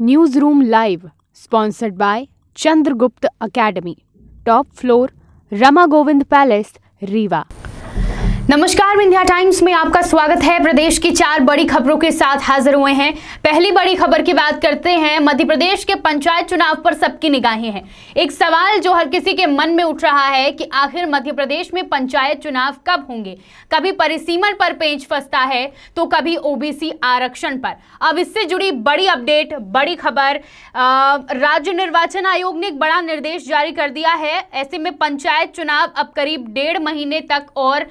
News room live sponsored by Chandragupta academy, top floor, Rama Govind palace, Rewa. नमस्कार, Vindhya times में आपका स्वागत है। प्रदेश की 4 बड़ी खबरों के साथ हाजिर हुए हैं। पहली बड़ी खबर की बात करते हैं। मध्य प्रदेश के पंचायत चुनाव पर सबकी निगाहें हैं। एक सवाल जो हर किसी के मन में उठ रहा है कि आखिर मध्य प्रदेश में पंचायत चुनाव कब होंगे। कभी परिसीमन पर पेंच फंसता है तो कभी ओबीसी आरक्षण पर। अब इससे जुड़ी बड़ी अपडेट, बड़ी खबर, राज्य निर्वाचन आयोग ने एक बड़ा निर्देश जारी कर दिया है। ऐसे में पंचायत चुनाव अब करीब 1.5 महीने तक और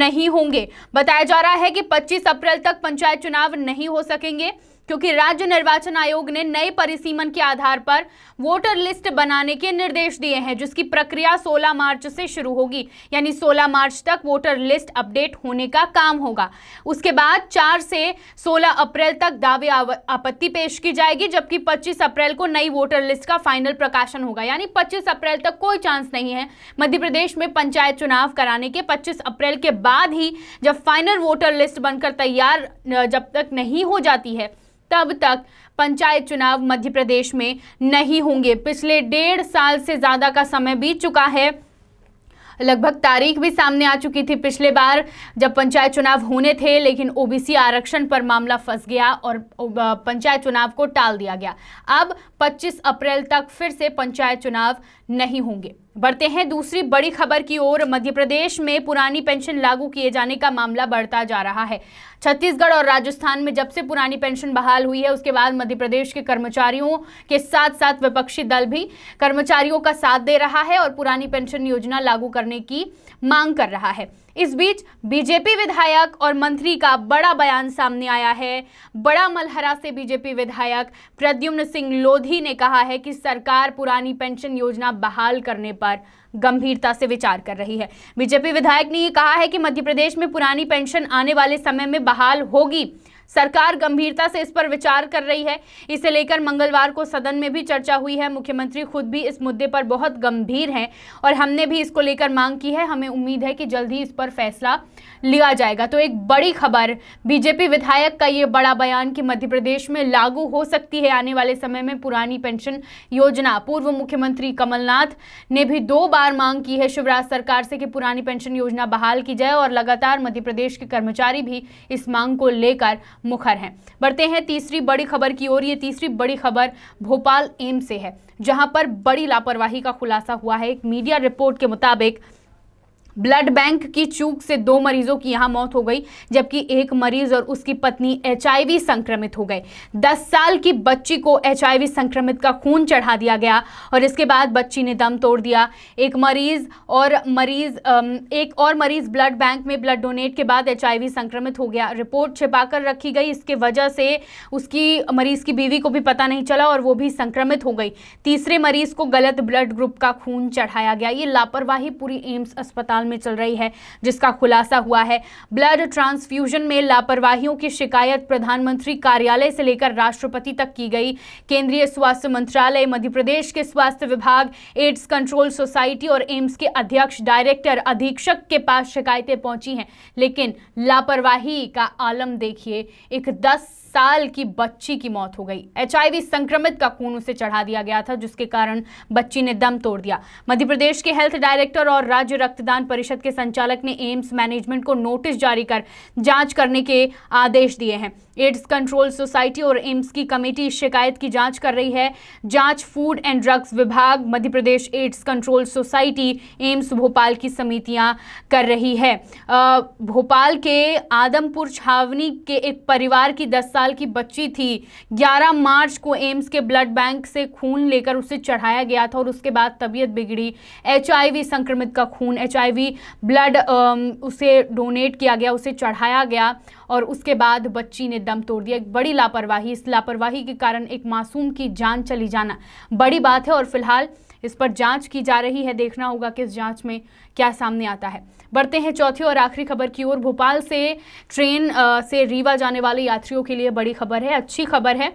नहीं होंगे। बताया जा रहा है कि 25 अप्रैल तक पंचायत चुनाव नहीं हो सकेंगे क्योंकि राज्य निर्वाचन आयोग ने नए परिसीमन के आधार पर वोटर लिस्ट बनाने के निर्देश दिए हैं, जिसकी प्रक्रिया 16 मार्च से शुरू होगी। यानी 16 मार्च तक वोटर लिस्ट अपडेट होने का काम होगा। उसके बाद 4 से 16 अप्रैल तक दावे आपत्ति पेश की जाएगी, जबकि 25 अप्रैल को नई वोटर लिस्ट का फाइनल प्रकाशन होगा। यानी 25 अप्रैल तक कोई चांस नहीं है मध्य प्रदेश में पंचायत चुनाव कराने के। 25 अप्रैल के बाद ही जब फाइनल वोटर लिस्ट बनकर तैयार जब तक नहीं हो जाती है तब तक पंचायत चुनाव मध्य प्रदेश में नहीं होंगे। पिछले 1.5 साल से ज्यादा का समय बीत चुका है। लगभग तारीख भी सामने आ चुकी थी पिछले बार जब पंचायत चुनाव होने थे, लेकिन ओबीसी आरक्षण पर मामला फंस गया और पंचायत चुनाव को टाल दिया गया। अब 25 अप्रैल तक फिर से पंचायत चुनाव नहीं होंगे। बढ़ते हैं दूसरी बड़ी खबर की ओर। मध्य प्रदेश में पुरानी पेंशन लागू किए जाने का मामला बढ़ता जा रहा है। छत्तीसगढ़ और राजस्थान में जब से पुरानी पेंशन बहाल हुई है, उसके बाद मध्य प्रदेश के कर्मचारियों के साथ साथ विपक्षी दल भी कर्मचारियों का साथ दे रहा है और पुरानी पेंशन योजना लागू करने की मांग कर रहा है। इस बीच बीजेपी विधायक और मंत्री का बड़ा बयान सामने आया है। बड़ा मलहरा से बीजेपी विधायक प्रद्युम्न सिंह लोधी ने कहा है कि सरकार पुरानी पेंशन योजना बहाल करने पर गंभीरता से विचार कर रही है। बीजेपी विधायक ने ये कहा है कि मध्य प्रदेश में पुरानी पेंशन आने वाले समय में बहाल होगी। सरकार गंभीरता से इस पर विचार कर रही है। इसे लेकर मंगलवार को सदन में भी चर्चा हुई है। मुख्यमंत्री खुद भी इस मुद्दे पर बहुत गंभीर हैं और हमने भी इसको लेकर मांग की है। हमें उम्मीद है कि जल्द ही इस पर फैसला लिया जाएगा। तो एक बड़ी खबर, बीजेपी विधायक का ये बड़ा बयान कि मध्य प्रदेश में लागू हो सकती है आने वाले समय में पुरानी पेंशन योजना। पूर्व मुख्यमंत्री कमलनाथ ने भी 2 बार मांग की है शिवराज सरकार से कि पुरानी पेंशन योजना बहाल की जाए और लगातार मध्य प्रदेश के कर्मचारी भी इस मांग को लेकर मुखर हैं। बढ़ते हैं तीसरी बड़ी खबर की ओर। ये तीसरी बड़ी खबर भोपाल एम्स से है, जहां पर बड़ी लापरवाही का खुलासा हुआ है। एक मीडिया रिपोर्ट के मुताबिक ब्लड बैंक की चूक से 2 मरीजों की यहां मौत हो गई, जबकि एक मरीज और उसकी पत्नी एचआईवी संक्रमित हो गए। 10 साल की बच्ची को एचआईवी संक्रमित का खून चढ़ा दिया गया और इसके बाद बच्ची ने दम तोड़ दिया। एक और मरीज ब्लड बैंक में ब्लड डोनेट के बाद एचआईवी संक्रमित हो गया। रिपोर्ट छिपाकर रखी गई, इसके वजह से उसकी मरीज की बीवी को भी पता नहीं चला और वो भी संक्रमित हो गई। तीसरे मरीज को गलत ब्लड ग्रुप का खून चढ़ाया गया। ये लापरवाही पूरी एम्स अस्पताल में चल रही है, जिसका खुलासा हुआ है। ब्लड ट्रांसफ्यूजन में लापरवाहियों की शिकायत प्रधानमंत्री कार्यालय से लेकर राष्ट्रपति तक की गई। केंद्रीय स्वास्थ्य मंत्रालय, मध्य प्रदेश के स्वास्थ्य विभाग, एड्स कंट्रोल सोसाइटी और एम्स के अध्यक्ष, डायरेक्टर, अधीक्षक के पास शिकायतें पहुंची हैं, लेकिन लापरवाही का आलम देखिए। एक 10 साल की बच्ची की मौत हो गई। एचआईवी संक्रमित का खून उसे चढ़ा दिया गया था, जिसके कारण बच्ची ने दम तोड़ दिया। मध्य प्रदेश के हेल्थ डायरेक्टर और राज्य रक्तदान परिषद के संचालक ने एम्स मैनेजमेंट को नोटिस जारी कर जांच करने के आदेश दिए हैं। एड्स कंट्रोल सोसाइटी और एम्स की कमेटी इस शिकायत की जांच कर रही है। जांच फूड एंड ड्रग्स विभाग, Madhya Pradesh AIDS control society, AIIMS Bhopal की समितियां कर रही है। भोपाल के आदमपुर छावनी के एक परिवार की 10 साल की बच्ची थी। 11 मार्च को एम्स के ब्लड बैंक से खून लेकर उसे चढ़ाया गया था और उसके बाद तबीयत बिगड़ी। एचआईवी संक्रमित का खून, एचआईवी ब्लड उसे डोनेट किया गया, उसे चढ़ाया गया और उसके बाद बच्ची ने दम तोड़ दिया। एक बड़ी लापरवाही, इस लापरवाही के कारण एक मासूम की जान चली जाना बड़ी बात है और फिलहाल इस पर जांच की जा रही है। देखना होगा कि इस जांच में क्या सामने आता है। बढ़ते हैं चौथी और आखिरी खबर की ओर। भोपाल से ट्रेन से रीवा जाने वाले यात्रियों के लिए बड़ी खबर है, अच्छी खबर है।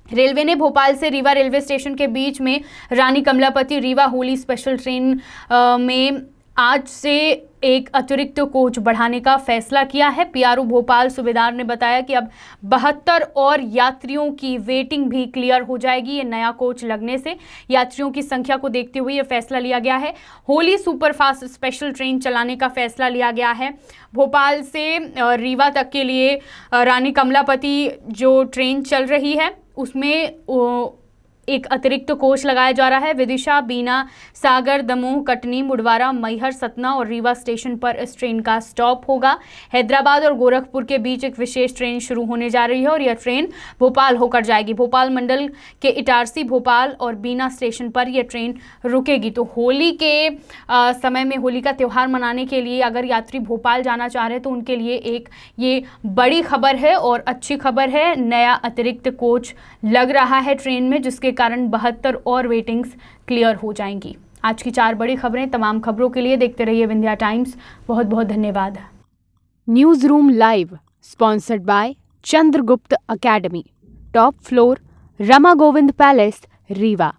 रेलवे ने भोपाल से रीवा रेलवे स्टेशन के बीच में रानी कमलापति रीवा होली स्पेशल ट्रेन में आज से एक अतिरिक्त कोच बढ़ाने का फैसला किया है। पीआरओ भोपाल सूबेदार ने बताया कि अब 72 और यात्रियों की वेटिंग भी क्लियर हो जाएगी। ये नया कोच लगने से यात्रियों की संख्या को देखते हुए ये फैसला लिया गया है। होली सुपरफास्ट स्पेशल ट्रेन चलाने का फैसला लिया गया है। भोपाल से रीवा तक के लिए रानी कमलापति जो ट्रेन चल रही है उसमें एक अतिरिक्त कोच लगाया जा रहा है। विदिशा, बीना, सागर, दमोह, कटनी, मुडवारा, मैहर, सतना और रीवा स्टेशन पर इस ट्रेन का स्टॉप होगा। हैदराबाद और गोरखपुर के बीच एक विशेष ट्रेन शुरू होने जा रही है और यह ट्रेन भोपाल होकर जाएगी। भोपाल मंडल के इटारसी, भोपाल और बीना स्टेशन पर यह ट्रेन रुकेगी। तो होली के समय में होली का त्यौहार मनाने के लिए अगर यात्री भोपाल जाना चाह रहे हैं तो उनके लिए एक ये बड़ी खबर है और अच्छी खबर है। नया अतिरिक्त कोच लग रहा है ट्रेन में, जिसके कारण 72 और वेटिंग्स क्लियर हो जाएंगी। आज की 4 बड़ी खबरें। तमाम खबरों के लिए देखते रहिए विंध्या टाइम्स। बहुत बहुत धन्यवाद। News room live sponsored by Chandragupta academy, top floor, Rama Govind palace, Rewa.